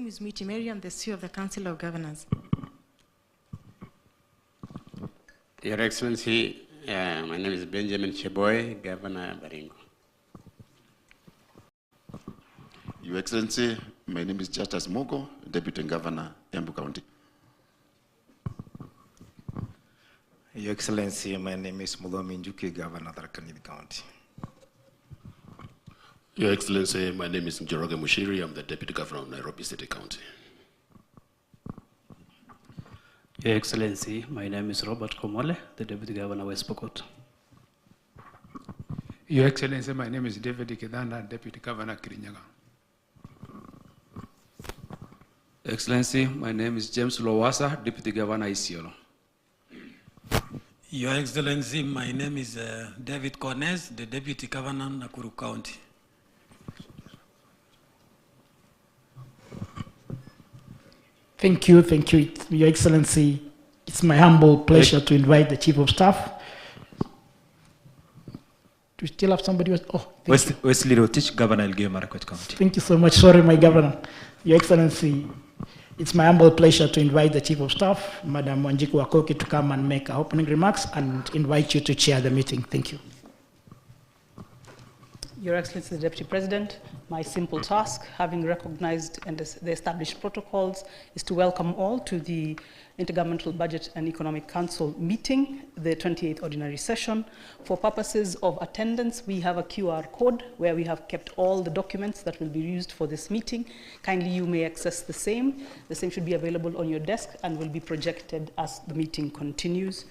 is Miti Mary. I'm the CEO of the Council of Governors. Your Excellency, my name is Benjamin Cheboy, Governor Baringo. Your Excellency, my name is Justus Mogo, Deputy Governor, Embu County. Your Excellency, my name is Mulomi Njuki, Governor of Tharaka Nithi County. Your Excellency, my name is Njoroge Mushiri. I'm the Deputy Governor of Nairobi City County. Your Excellency, my name is Robert Komole, the Deputy Governor of West Pokot. Your Excellency, my name is David Kidana, Deputy Governor Kirinyaga. Excellency, my name is James Lowassa, Deputy Governor Isiolo. Your Excellency, my name is David Cornes, the Deputy Governor Nakuru County. Thank you, Your Excellency. It's my humble pleasure to invite the Chief of Staff. Do we still have somebody else? Oh, Wesley Rotich, Governor Elgeyo Marakwet County. thank you so much. Sorry, my Governor. Your Excellency, it's my humble pleasure to invite the Chief of Staff, Madam Wanjiku Wakoki, to come and make her opening remarks and invite you to chair the meeting. Thank you. Your Excellency, the Deputy President, my simple task, having recognized and the established protocols, is to welcome all to the Intergovernmental Budget and Economic Council meeting, the 28th ordinary session. For purposes of attendance, we have a QR code where we have kept all the documents that will be used for this meeting. Kindly, you may access the same. The same should be available on your desk and will be projected as the meeting continues.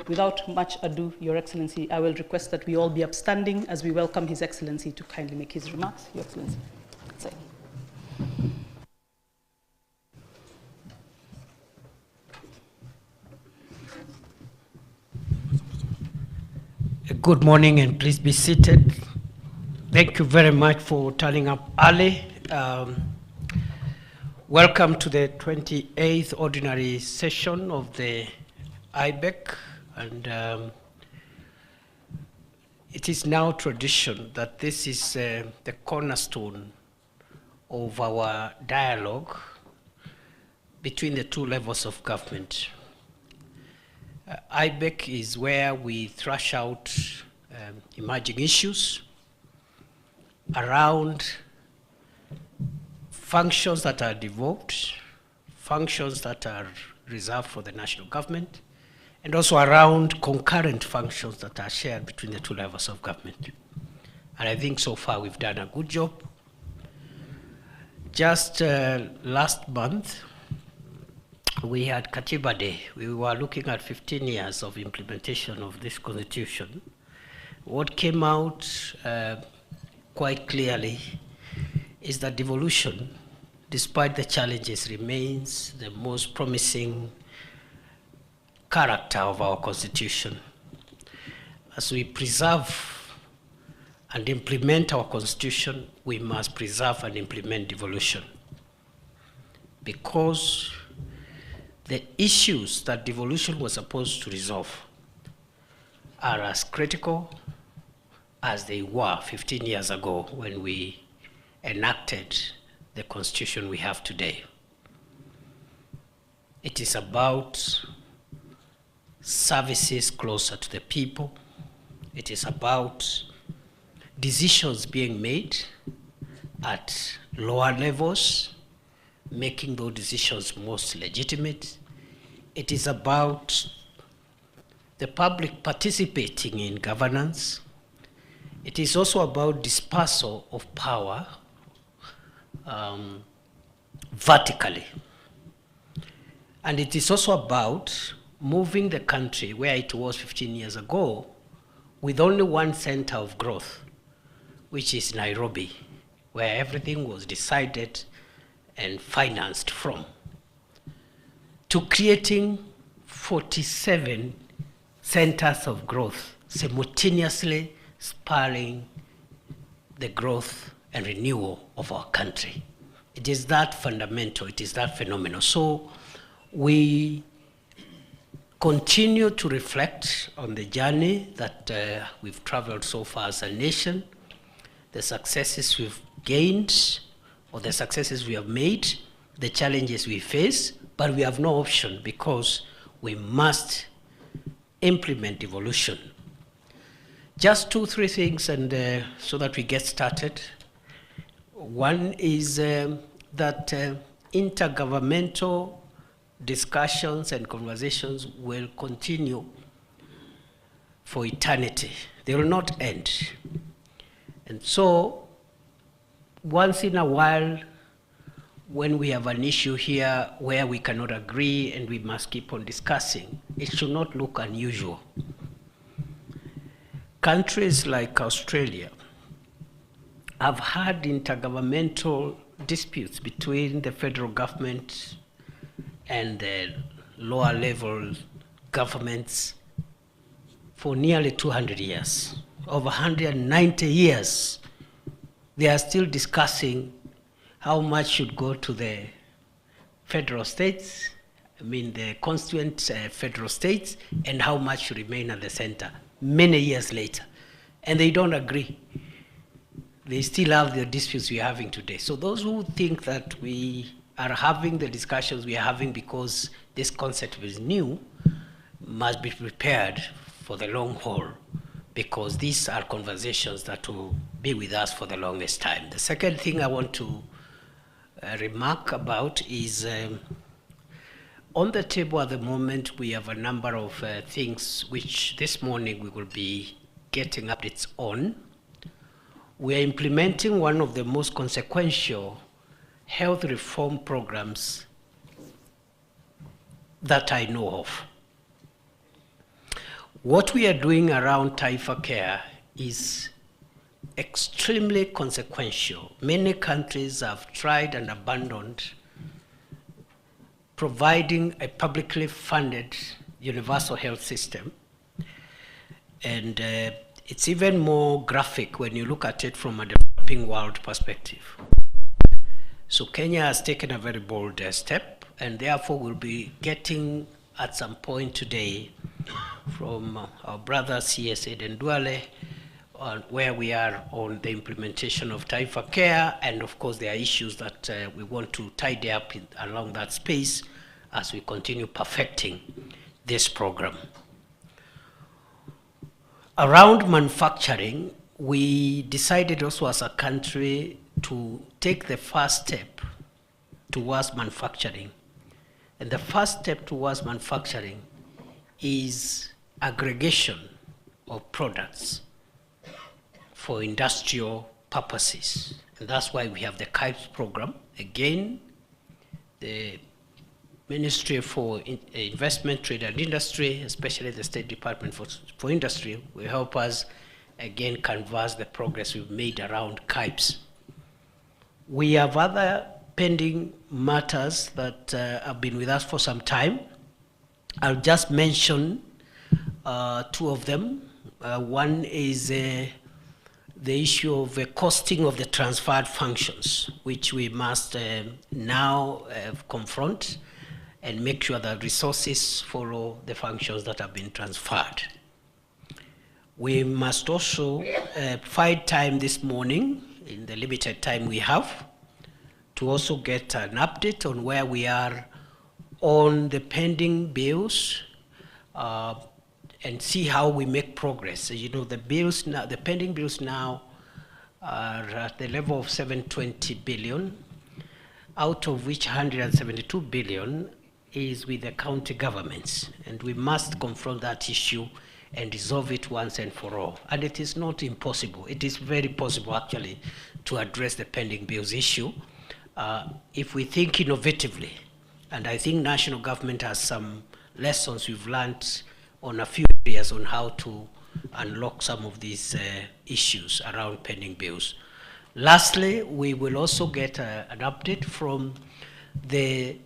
Without much ado, Your Excellency, I will request that we all be upstanding as we welcome His Excellency to kindly make his remarks. Your Excellency. Say. Good morning and please be seated. Thank you very much for turning up early. Welcome to the 28th ordinary session of the IBEC. And it is now tradition that this is the cornerstone of our dialogue between the two levels of government. IBEC is where we thrash out emerging issues around functions that are devolved, functions that are reserved for the national government, and also around concurrent functions that are shared between the two levels of government. And I think so far we've done a good job. Just last month, we had Katiba Day. We were looking at 15 years of implementation of this constitution. What came out quite clearly is that devolution, despite the challenges, remains the most promising character of our constitution. As we preserve and implement our constitution, we must preserve and implement devolution, because the issues that devolution was supposed to resolve are as critical as they were 15 years ago when we enacted the constitution we have today. It is about services closer to the people. It is about decisions being made at lower levels, making those decisions most legitimate. It is about the public participating in governance. It is also about dispersal of power vertically. And it is also about moving the country where it was 15 years ago with only one center of growth, which is Nairobi, where everything was decided and financed from, to creating 47 centers of growth, simultaneously spurring the growth and renewal of our country. It is that fundamental, it is that phenomenal. So we continue to reflect on the journey that we've traveled so far as a nation, the successes we've gained, or the successes we have made, the challenges we face, but we have no option because we must implement devolution. Just 2-3 things, and so that we get started. One is that intergovernmental discussions and conversations will continue for eternity. They will not end. And so, once in a while, when we have an issue here where we cannot agree and we must keep on discussing, it should not look unusual. Countries like Australia have had intergovernmental disputes between the federal government and the lower level governments for nearly 200 years. Over 190 years, they are still discussing how much should go to the federal states, the constituent federal states, and how much should remain at the center many years later. And they don't agree. They still have the disputes we are having today. So those who think that we are having the discussions we are having because this concept is new must be prepared for the long haul, because these are conversations that will be with us for the longest time. The second thing I want to remark about is on the table at the moment we have a number of things which this morning we will be getting updates on. We are implementing one of the most consequential health reform programs that I know of. What we are doing around Taifa Care is extremely consequential. Many countries have tried and abandoned providing a publicly funded universal health system. And it's even more graphic when you look at it from a developing world perspective. So Kenya has taken a very bold step, and therefore will be getting at some point today from our brother CS Eden Duale on where we are on the implementation of Taifa Care, and of course there are issues that we want to tidy up along that space as we continue perfecting this program. Around manufacturing, we decided also as a country to take the first step towards manufacturing. And the first step towards manufacturing is aggregation of products for industrial purposes. And that's why we have the KIPES program. Again, the Ministry for Investment, Trade and Industry, especially the State Department for Industry, will help us again canvass the progress we've made around KIPES. We have other pending matters that have been with us for some time. I'll just mention two of them. One is the issue of the costing of the transferred functions, which we must now confront and make sure that resources follow the functions that have been transferred. We must also find time this morning, in the limited time we have, to also get an update on where we are on the pending bills and see how we make progress. You know, the bills now, the pending bills now are at the level of 720 billion, out of which 172 billion is with the county governments, and we must confront that issue and resolve it once and for all. And it is not impossible. It is very possible, actually, to address the pending bills issue if we think innovatively. And I think national government has some lessons we've learned on a few areas on how to unlock some of these issues around pending bills. Lastly, we will also get an update from the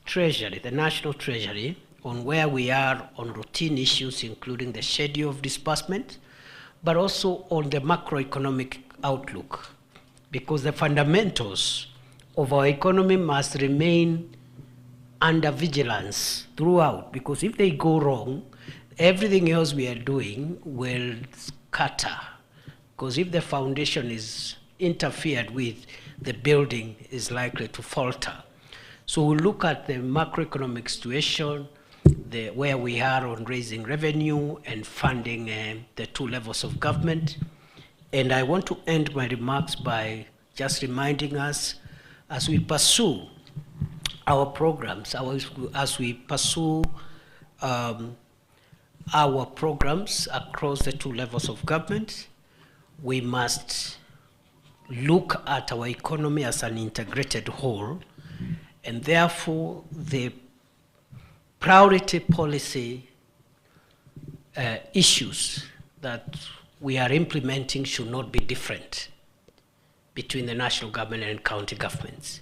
Treasury, the National Treasury, on where we are on routine issues, including the schedule of disbursement, but also on the macroeconomic outlook, because the fundamentals of our economy must remain under vigilance throughout, because if they go wrong, everything else we are doing will scatter. Because if the foundation is interfered with, the building is likely to falter. So we'll look at the macroeconomic situation, where we are on raising revenue and funding the two levels of government. And I want to end my remarks by just reminding us, as we pursue our programs, as we pursue our programs across the two levels of government, we must look at our economy as an integrated whole, and therefore the priority policy issues that we are implementing should not be different between the national government and county governments.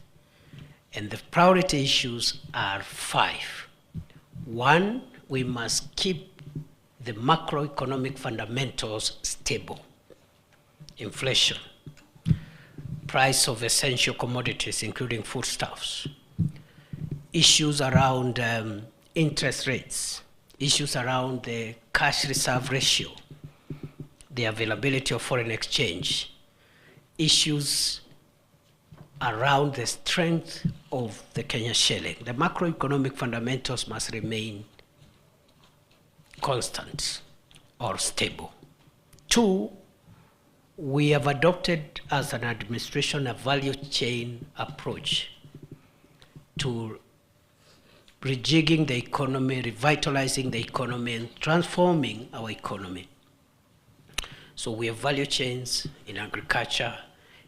And the priority issues are 5. 1, we must keep the macroeconomic fundamentals stable. Inflation, price of essential commodities, including foodstuffs, issues around interest rates, issues around the cash reserve ratio, the availability of foreign exchange, issues around the strength of the Kenya shilling. The macroeconomic fundamentals must remain constant or stable. 2, we have adopted as an administration a value chain approach to rejigging the economy, revitalizing the economy, and transforming our economy. So we have value chains in agriculture,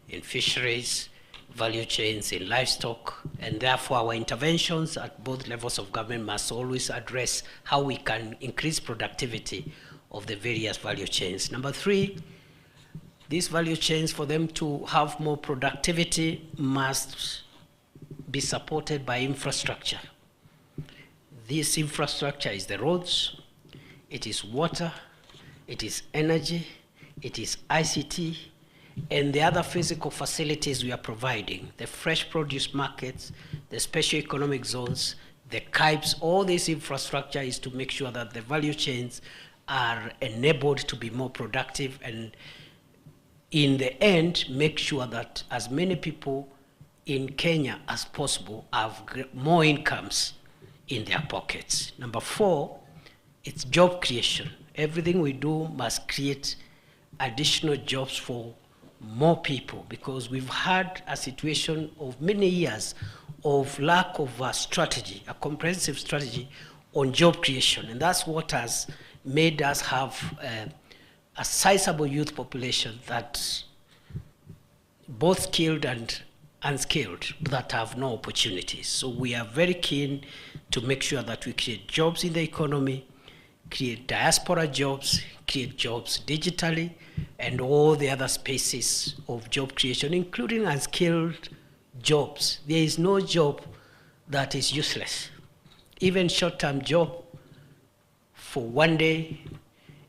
in fisheries, value chains in livestock, and therefore our interventions at both levels of government must always address how we can increase productivity of the various value chains. Number 3, these value chains, for them to have more productivity, must be supported by infrastructure. This infrastructure is the roads, it is water, it is energy, it is ICT, and the other physical facilities we are providing, the fresh produce markets, the special economic zones, the KIPES. All this infrastructure is to make sure that the value chains are enabled to be more productive, and in the end, make sure that as many people in Kenya as possible have more incomes in their pockets. Number 4, it's job creation. Everything we do must create additional jobs for more people, because we've had a situation of many years of lack of a strategy, a comprehensive strategy on job creation. And that's what has made us have a sizable youth population that both skilled and unskilled that have no opportunities. So we are very keen to make sure that we create jobs in the economy, create diaspora jobs, create jobs digitally, and all the other spaces of job creation, including unskilled jobs. There is no job that is useless. Even short-term job for one day,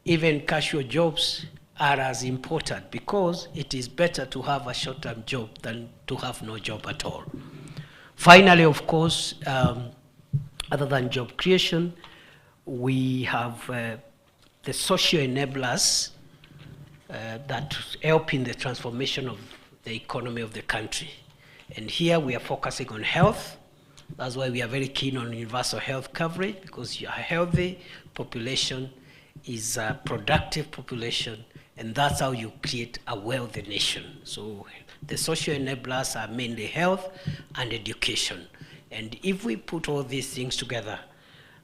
even casual jobs are as important, because it is better to have a short-term job than to have no job at all. Finally, of course, other than job creation, we have the social enablers that help in the transformation of the economy of the country. And here we are focusing on health. That's why we are very keen on universal health coverage, because a healthy population is a productive population, and that's how you create a wealthy nation. So the social enablers are mainly health and education. And if we put all these things together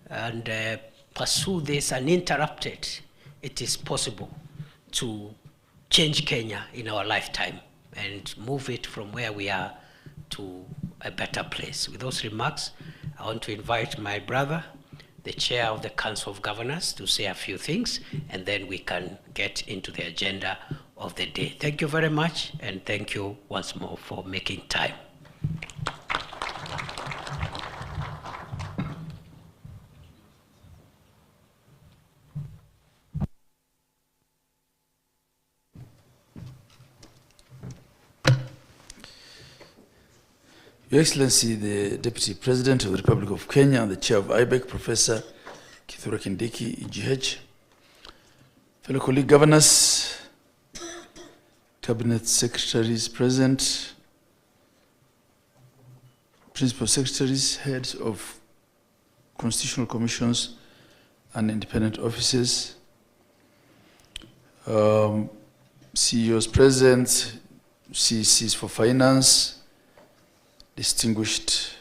and pursue this uninterrupted, it is possible to change Kenya in our lifetime and move it from where we are to a better place. With those remarks, I want to invite my brother, the chair of the Council of Governors, to say a few things, and then we can get into the agenda of the day. Thank you very much, and thank you once more for making time. Your Excellency, the Deputy President of the Republic of Kenya and the Chair of IBEC, Professor DP Kindiki, EGH, fellow colleague governors, cabinet secretaries present, principal secretaries, heads of constitutional commissions and independent offices, CEOs present, CECs for finance, distinguished